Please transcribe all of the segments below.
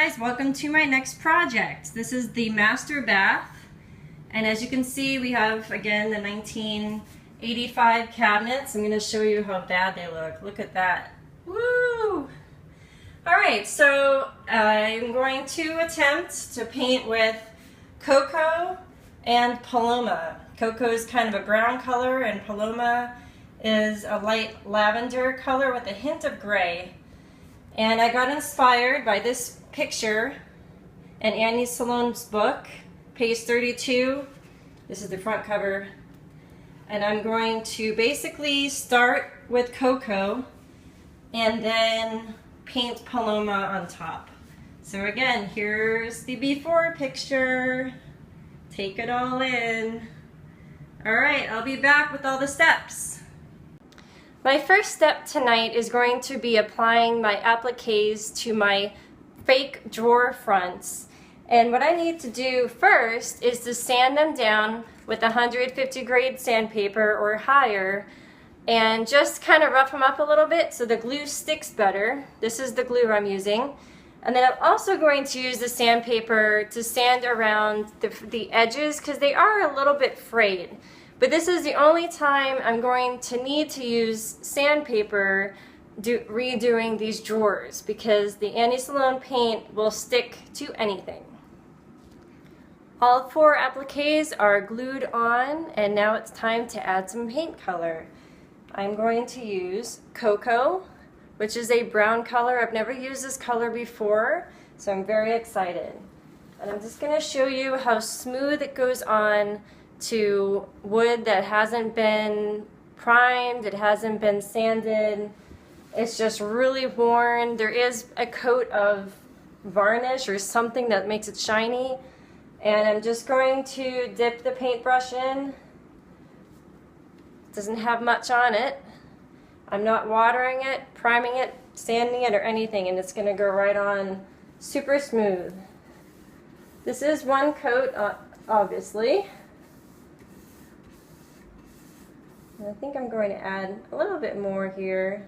guys, welcome to my next project. This is the master bath, and as you can see we have again the 1985 cabinets. I'm going to show you how bad they look. Look at that. Woo! Alright, so I'm going to attempt to paint with Cocoa and Paloma. Cocoa is kind of a brown color and Paloma is a light lavender color with a hint of gray. And I got inspired by this picture in Annie Sloan's book, page 32. This is the front cover. And I'm going to basically start with Cocoa and then paint Paloma on top. So again, here's the before picture. Take it all in. Alright, I'll be back with all the steps. My first step tonight is going to be applying my appliques to my fake drawer fronts. And what I need to do first is to sand them down with 150 grade sandpaper or higher and just kind of rough them up a little bit so the glue sticks better. This is the glue I'm using. And then I'm also going to use the sandpaper to sand around the edges because they are a little bit frayed. But this is the only time I'm going to need to use sandpaper redoing these drawers because the Annie Sloan paint will stick to anything. All four appliques are glued on, and now it's time to add some paint color. I'm going to use Cocoa, which is a brown color. I've never used this color before, so I'm very excited. And I'm just going to show you how smooth it goes on to wood that hasn't been primed, it hasn't been sanded. It's just really worn. There is a coat of varnish or something that makes it shiny. And I'm just going to dip the paintbrush in. It doesn't have much on it. I'm not watering it, priming it, sanding it, or anything, and it's going to go right on super smooth. This is one coat, obviously. And I think I'm going to add a little bit more here.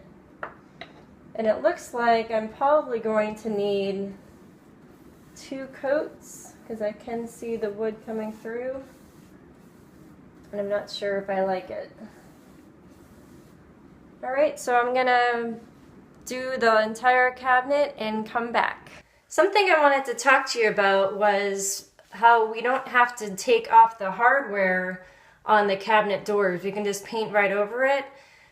And it looks like I'm probably going to need 2 coats because I can see the wood coming through. And I'm not sure if I like it. Alright, so I'm gonna do the entire cabinet and come back. Something I wanted to talk to you about was how we don't have to take off the hardware on the cabinet doors. We can just paint right over it.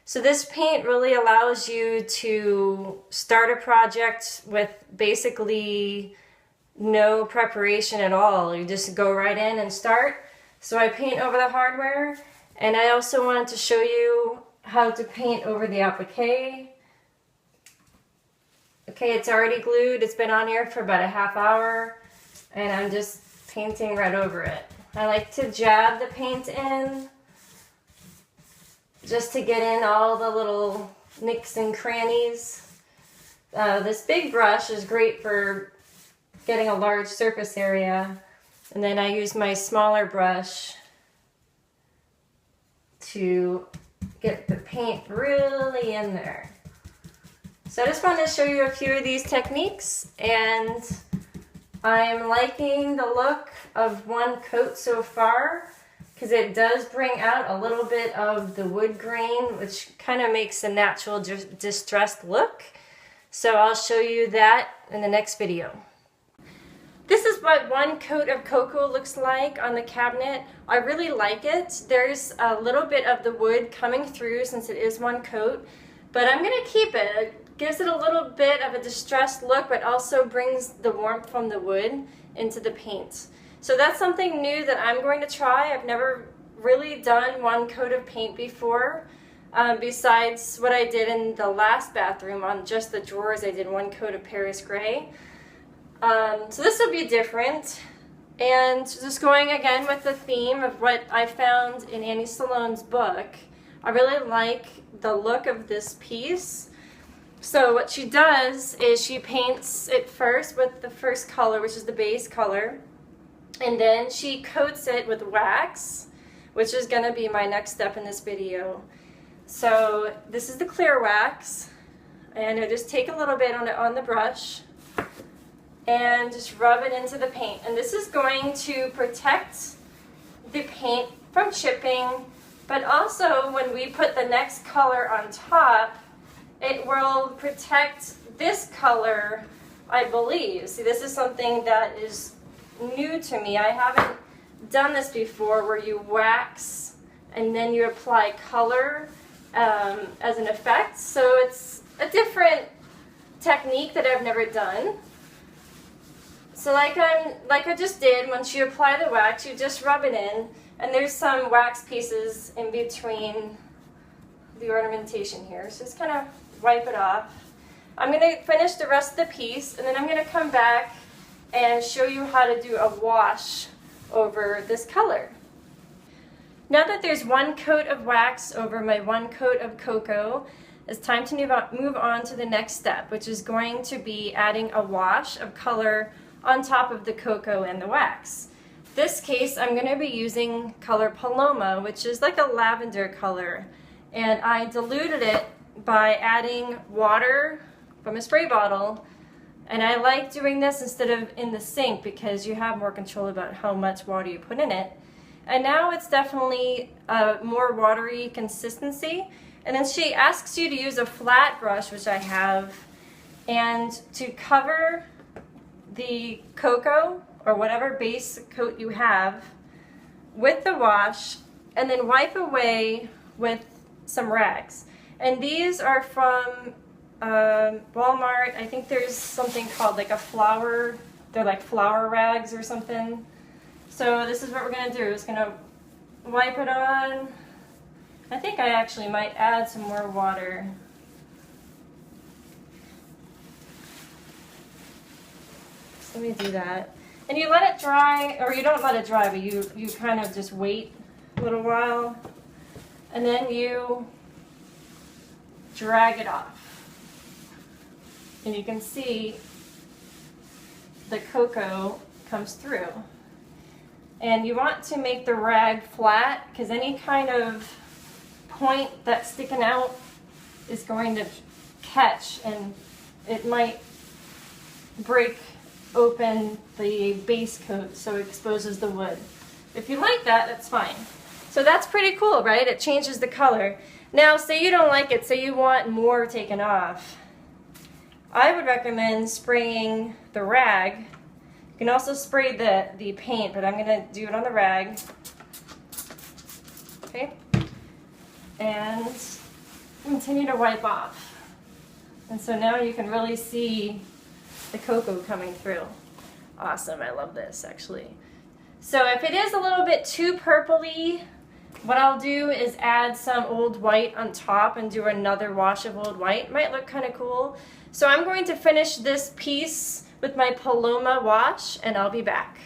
So this paint really allows you to start a project with basically no preparation at all. You just go right in and start. So I paint over the hardware, and I also wanted to show you how to paint over the applique. Okay, it's already glued. It's been on here for about a half hour, and I'm just painting right over it. I like to jab the paint in just to get in all the little nicks and crannies. This big brush is great for getting a large surface area, and then I use my smaller brush to get the paint really in there. So I just wanted to show you a few of these techniques, and I'm liking the look of one coat so far because it does bring out a little bit of the wood grain, which kind of makes a natural distressed look. So I'll show you that in the next video. This is what one coat of Cocoa looks like on the cabinet. I really like it. There's a little bit of the wood coming through since it is one coat, but I'm going to keep it. It gives it a little bit of a distressed look, but also brings the warmth from the wood into the paint. So that's something new that I'm going to try. I've never really done one coat of paint before. Besides what I did in the last bathroom on just the drawers, I did one coat of Paris Grey. So this will be different, and just going again with the theme of what I found in Annie Sloan's book. I really like the look of this piece. So what she does is she paints it first with the first color, which is the base color, and then she coats it with wax, which is going to be my next step in this video. So this is the clear wax, and I just take a little bit on the brush and just rub it into the paint. And this is going to protect the paint from chipping, but also when we put the next color on top, it will protect this color, I believe. See, this is something that is new to me. I haven't done this before, where you wax and then you apply color as an effect. So it's a different technique that I've never done. So like I just did, once you apply the wax, you just rub it in, and there's some wax pieces in between the ornamentation here. So just kind of wipe it off. I'm going to finish the rest of the piece, and then I'm going to come back and show you how to do a wash over this color. Now that there's one coat of wax over my one coat of cocoa, it's time to move on to the next step, which is going to be adding a wash of color on top of the cocoa and the wax. This case, I'm going to be using color Paloma, which is like a lavender color, and I diluted it by adding water from a spray bottle. And I like doing this instead of in the sink because you have more control about how much water you put in it. And now it's definitely a more watery consistency. And then she asks you to use a flat brush, which I have, and to cover the cocoa or whatever base coat you have with the wash, and then wipe away with some rags. And these are from Walmart. I think there's something called like a flower, they're like flower rags or something. So this is what we're going to do. It's going to wipe it on. I think I actually might add some more water. So let me do that. And you let it dry, or you don't let it dry, but you kind of just wait a little while, and then you drag it off. And you can see the cocoa comes through. And you want to make the rag flat, because any kind of point that's sticking out is going to catch, and it might break open the base coat so it exposes the wood. If you like that, that's fine. So that's pretty cool, right? It changes the color. Now, say you don't like it, say you want more taken off. I would recommend spraying the rag. You can also spray the paint, but I'm going to do it on the rag. Okay? And continue to wipe off. And so now you can really see the cocoa coming through. Awesome, I love this actually. So if it is a little bit too purpley, what I'll do is add some old white on top and do another wash of old white. Might look kind of cool. So I'm going to finish this piece with my Paloma wash, and I'll be back.